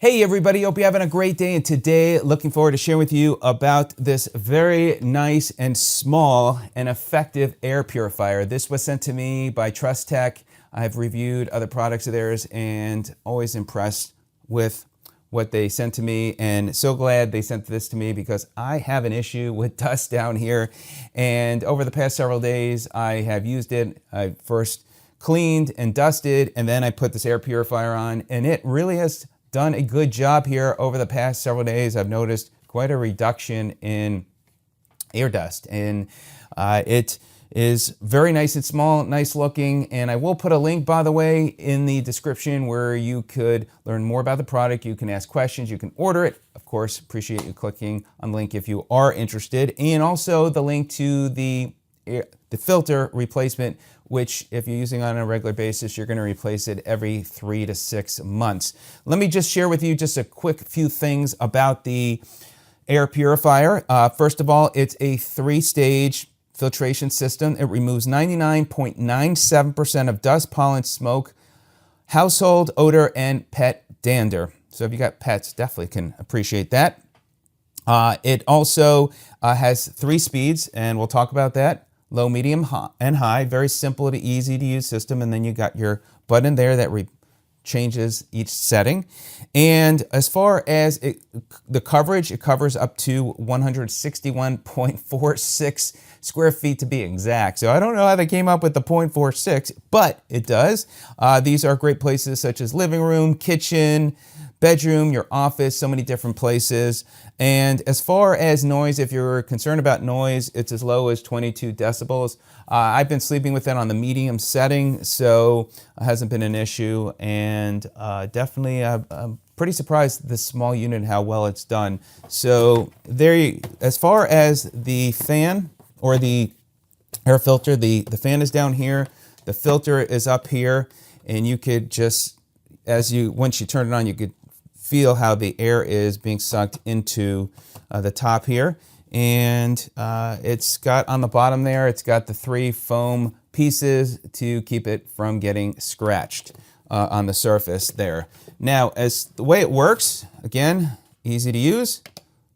Hey everybody, hope you're having a great day, and today looking forward to sharing with you about this very nice and small and effective air purifier. This was sent to me by Trustech. I've reviewed other products of theirs and always impressed with what they sent to me, and so glad they sent this to me because I have an issue with dust down here. And over the past several days I have used it. I first cleaned and dusted, and then I put this air purifier on, and it really has done a good job here over the past several days. I've noticed quite a reduction in air dust, and it is very nice and small, nice looking. And I will put a link, by the way, in the description where you could learn more about the product. You can ask questions, you can order it. Of course, appreciate you clicking on the link if you are interested, and also the link to the filter replacement, which if you're using on a regular basis, you're going to replace it every 3 to 6 months. Let me just share with you just a quick few things about the air purifier. First of all, it's a 3-stage filtration system. It removes 99.97% of dust, pollen, smoke, household odor, and pet dander. So if you got pets, definitely can appreciate that. It also has 3 speeds, and we'll talk about that. Low, medium, and high. Very simple to easy to use system. And then you got your button there that changes each setting. And as far as the coverage, it covers up to 161.46 square feet to be exact. So I don't know how they came up with the 0.46, but it does. These are great places such as living room, kitchen, bedroom, your office, so many different places. And as far as noise, if you're concerned about noise, it's as low as 22 decibels. I've been sleeping with it on the medium setting, so it hasn't been an issue. And definitely, I'm pretty surprised at this small unit how well it's done. So as far as the fan or the air filter, the fan is down here, the filter is up here, and you could just, once you turn it on, you could feel how the air is being sucked into the top here. And it's got on the bottom there, it's got the 3 foam pieces to keep it from getting scratched on the surface there. Now, as the way it works, again, easy to use.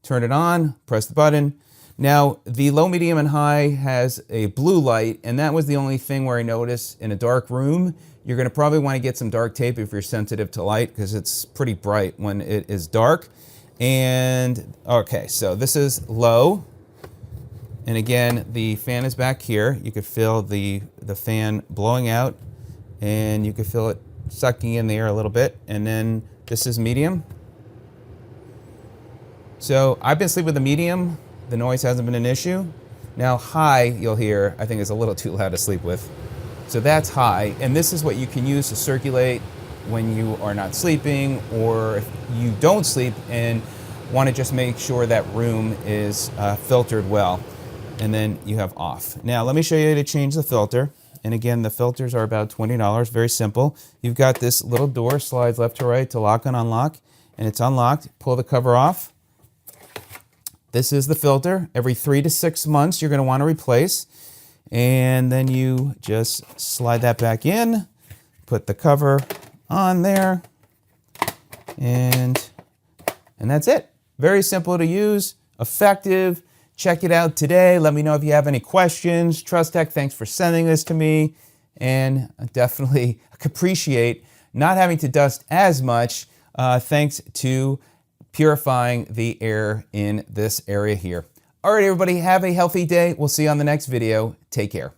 Turn it on, press the button. Now, the low, medium, and high has a blue light, and that was the only thing where I noticed in a dark room, you're going to probably want to get some dark tape if you're sensitive to light, because it's pretty bright when it is dark. And okay, so this is low. And again, the fan is back here. You could feel the fan blowing out, and you could feel it sucking in the air a little bit. And then this is medium. So I've been sleeping with the medium. The noise hasn't been an issue. Now high, you'll hear, I think is a little too loud to sleep with. So that's high, and this is what you can use to circulate when you are not sleeping, or if you don't sleep and want to just make sure that room is filtered well. And then you have off. Now let me show you how to change the filter. And again, the filters are about $20, very simple. You've got this little door, slides left to right to lock and unlock, and it's unlocked. Pull the cover off. This is the filter. Every 3 to 6 months you're going to want to replace. And then you just slide that back in, put the cover on there, and that's it. Very simple to use, effective. Check it out today. Let me know if you have any questions. Trustech, thanks for sending this to me, and I definitely appreciate not having to dust as much thanks to purifying the air in this area here. All right, everybody, have a healthy day. We'll see you on the next video. Take care.